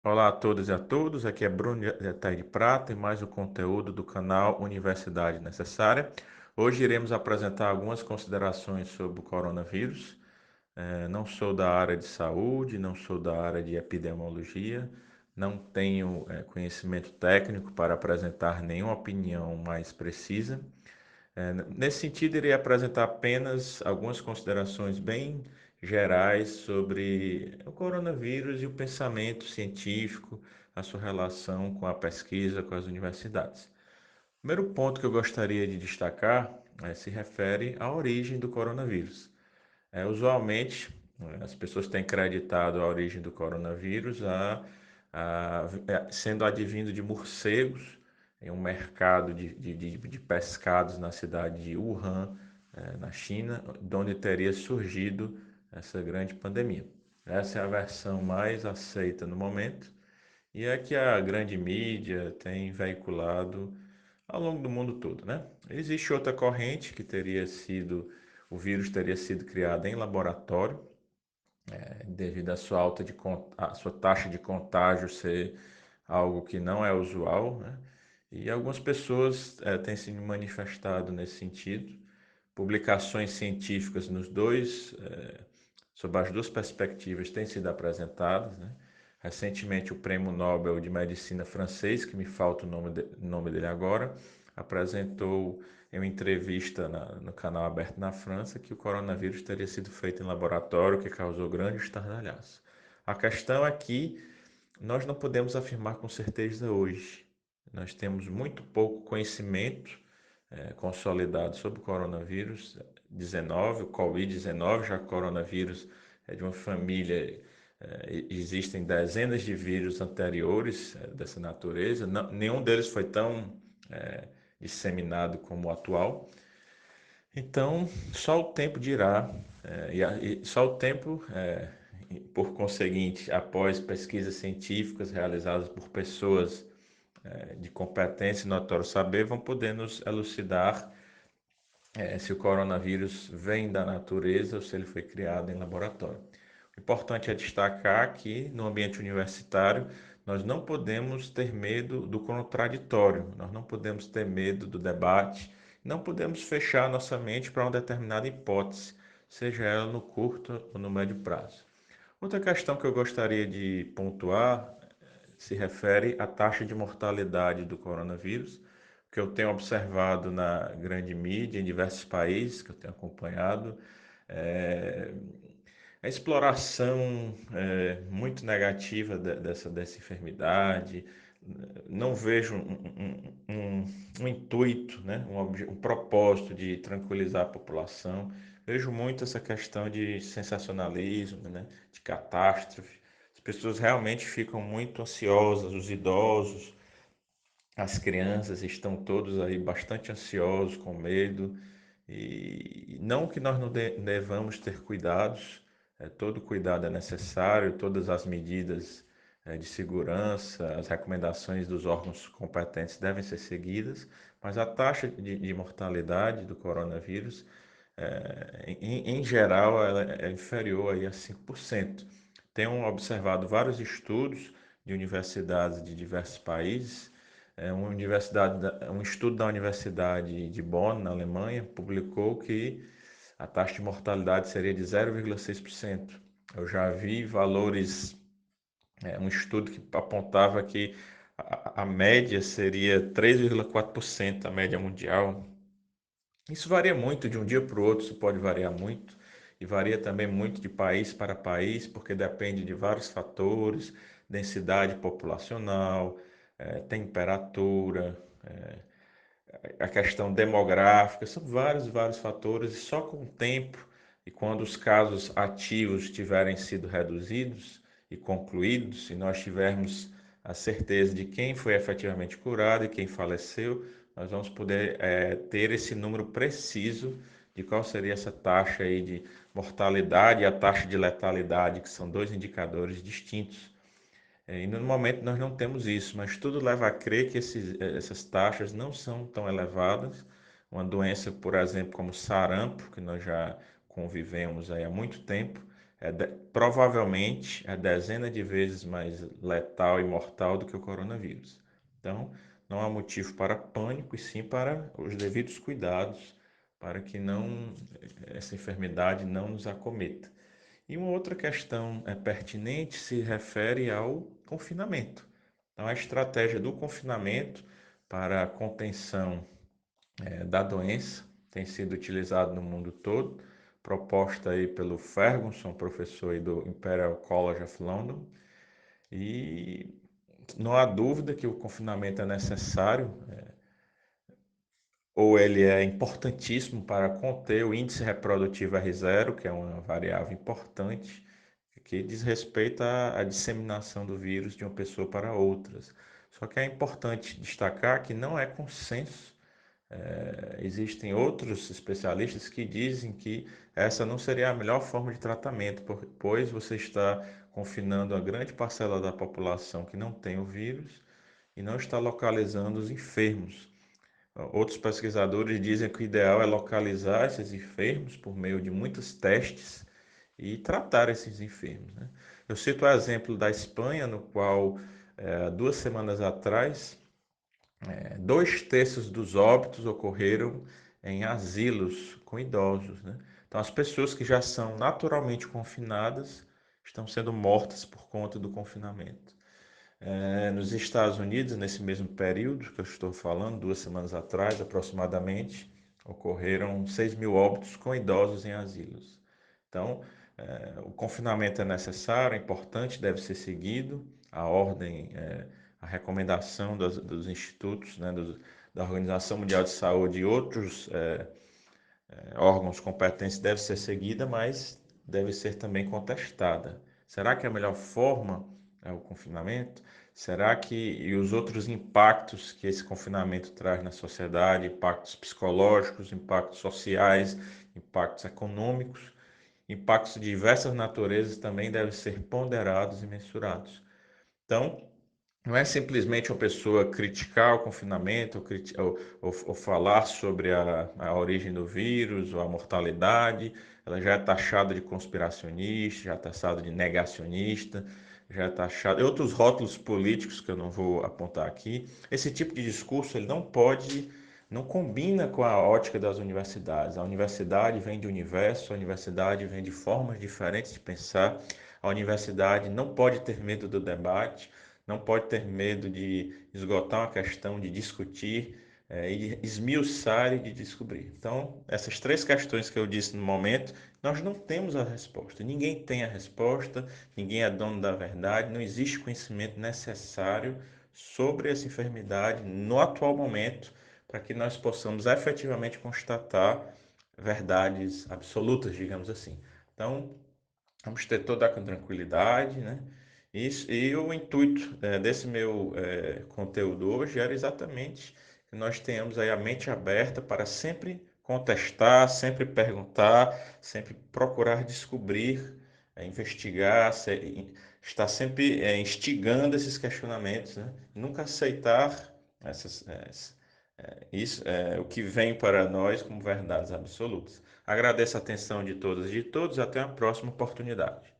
Olá a todas e a todos, aqui é Bruno de Altair de Prata e mais o conteúdo do canal Universidade Necessária. Hoje iremos apresentar algumas considerações sobre o coronavírus. Não sou da área de saúde, não sou da área de epidemiologia, não tenho conhecimento técnico para apresentar nenhuma opinião mais precisa. Nesse sentido, irei apresentar apenas algumas considerações bem gerais sobre o coronavírus e o pensamento científico, a sua relação com a pesquisa, com as universidades. O primeiro ponto que eu gostaria de destacar se refere à origem do coronavírus. Usualmente, as pessoas têm acreditado a origem do coronavírus sendo advindo de morcegos em um mercado de pescados na cidade de Wuhan, na China, de onde teria surgido essa grande pandemia. Essa é a versão mais aceita no momento e é que a grande mídia tem veiculado ao longo do mundo todo, né? Existe outra corrente que o vírus teria sido criado em laboratório, devido à sua à sua taxa de contágio ser algo que não é usual, né? E algumas pessoas têm se manifestado nesse sentido. Publicações científicas sob as duas perspectivas têm sido apresentadas, né? Recentemente, o Prêmio Nobel de Medicina francês, que me falta o nome dele agora, apresentou em uma entrevista no canal Aberto na França que o coronavírus teria sido feito em laboratório, que causou grande estardalhaço. A questão é que nós não podemos afirmar com certeza hoje. Nós temos muito pouco conhecimento consolidado sobre o coronavírus 19, o Covid-19, já que o coronavírus é de uma família, existem dezenas de vírus anteriores dessa natureza, nenhum deles foi tão é, disseminado como o atual. Então, só o tempo dirá, e só o tempo, por conseguinte, após pesquisas científicas realizadas por pessoas de competência e notório saber, vão poder nos elucidar se o coronavírus vem da natureza ou se ele foi criado em laboratório. O importante é destacar que no ambiente universitário nós não podemos ter medo do contraditório, nós não podemos ter medo do debate, não podemos fechar nossa mente para uma determinada hipótese, seja ela no curto ou no médio prazo. Outra questão que eu gostaria de pontuar se refere à taxa de mortalidade do coronavírus, que eu tenho observado na grande mídia em diversos países que eu tenho acompanhado. É, a exploração muito negativa dessa enfermidade. Não vejo um intuito, né? Um propósito de tranquilizar a população. Vejo muito essa questão de sensacionalismo, né? De catástrofe. As pessoas realmente ficam muito ansiosas, os idosos, as crianças estão todos aí bastante ansiosos, com medo. E não que nós não devamos ter cuidados, todo cuidado é necessário, todas as medidas de segurança, as recomendações dos órgãos competentes devem ser seguidas, mas a taxa de mortalidade do coronavírus, em geral, ela é inferior aí a 5%. Tenho observado vários estudos de universidades de diversos países. Um estudo da Universidade de Bonn, na Alemanha, publicou que a taxa de mortalidade seria de 0,6%. Eu já vi valores, um estudo que apontava que a média seria 3,4%, a média mundial. Isso varia muito de um dia para o outro, isso pode variar muito, e varia também muito de país para país, porque depende de vários fatores, densidade populacional, temperatura, a questão demográfica, são vários fatores, e só com o tempo e quando os casos ativos tiverem sido reduzidos e concluídos, e nós tivermos a certeza de quem foi efetivamente curado e quem faleceu, nós vamos poder ter esse número preciso de qual seria essa taxa aí de mortalidade e a taxa de letalidade, que são dois indicadores distintos. E no momento nós não temos isso, mas tudo leva a crer que essas taxas não são tão elevadas. Uma doença, por exemplo, como sarampo, que nós já convivemos aí há muito tempo, provavelmente é dezenas de vezes mais letal e mortal do que o coronavírus. Então, não há motivo para pânico, e sim para os devidos cuidados para que essa enfermidade não nos acometa. E uma outra questão pertinente se refere ao confinamento. Então, a estratégia do confinamento para a contenção da doença tem sido utilizada no mundo todo, proposta aí pelo Ferguson, professor aí do Imperial College of London, e não há dúvida que o confinamento é necessário, ou ele é importantíssimo para conter o índice reprodutivo R0, que é uma variável importante, que diz respeito à disseminação do vírus de uma pessoa para outras. Só que é importante destacar que não é consenso. Existem outros especialistas que dizem que essa não seria a melhor forma de tratamento, pois você está confinando a grande parcela da população que não tem o vírus e não está localizando os enfermos. Outros pesquisadores dizem que o ideal é localizar esses enfermos por meio de muitos testes e tratar esses enfermos, né? Eu cito o exemplo da Espanha, no qual, 2 semanas atrás, 2/3 dos óbitos ocorreram em asilos com idosos, né? Então, as pessoas que já são naturalmente confinadas estão sendo mortas por conta do confinamento. Nos Estados Unidos, nesse mesmo período que eu estou falando, 2 semanas atrás aproximadamente, ocorreram 6.000 óbitos com idosos em asilos. Então, o confinamento é necessário, é importante, deve ser seguido. A ordem, a recomendação dos institutos, né, da Organização Mundial de Saúde e outros órgãos competentes deve ser seguida, mas deve ser também contestada. Será que a melhor forma é o confinamento? Será que e os outros impactos que esse confinamento traz na sociedade, impactos psicológicos, impactos sociais, impactos econômicos, impactos de diversas naturezas também devem ser ponderados e mensurados. Então, não é simplesmente uma pessoa criticar o confinamento ou falar sobre a origem do vírus ou a mortalidade. Ela já é taxada de conspiracionista, já é taxada de negacionista, já é taxada. E outros rótulos políticos que eu não vou apontar aqui. Esse tipo de discurso ele não combina com a ótica das universidades. A universidade vem de universo, a universidade vem de formas diferentes de pensar. A universidade não pode ter medo do debate, não pode ter medo de esgotar uma questão, de discutir, e esmiuçar e de descobrir. Então, essas 3 questões que eu disse no momento, nós não temos a resposta. Ninguém tem a resposta, ninguém é dono da verdade, não existe conhecimento necessário sobre essa enfermidade no atual momento para que nós possamos efetivamente constatar verdades absolutas, digamos assim. Então, vamos ter toda a tranquilidade, né? Isso, e o intuito desse meu conteúdo hoje era exatamente que nós tenhamos aí a mente aberta para sempre contestar, sempre perguntar, sempre procurar descobrir, investigar, estar sempre instigando esses questionamentos, né? Nunca aceitar o que vem para nós como verdades absolutas. Agradeço a atenção de todas e de todos. Até a próxima oportunidade.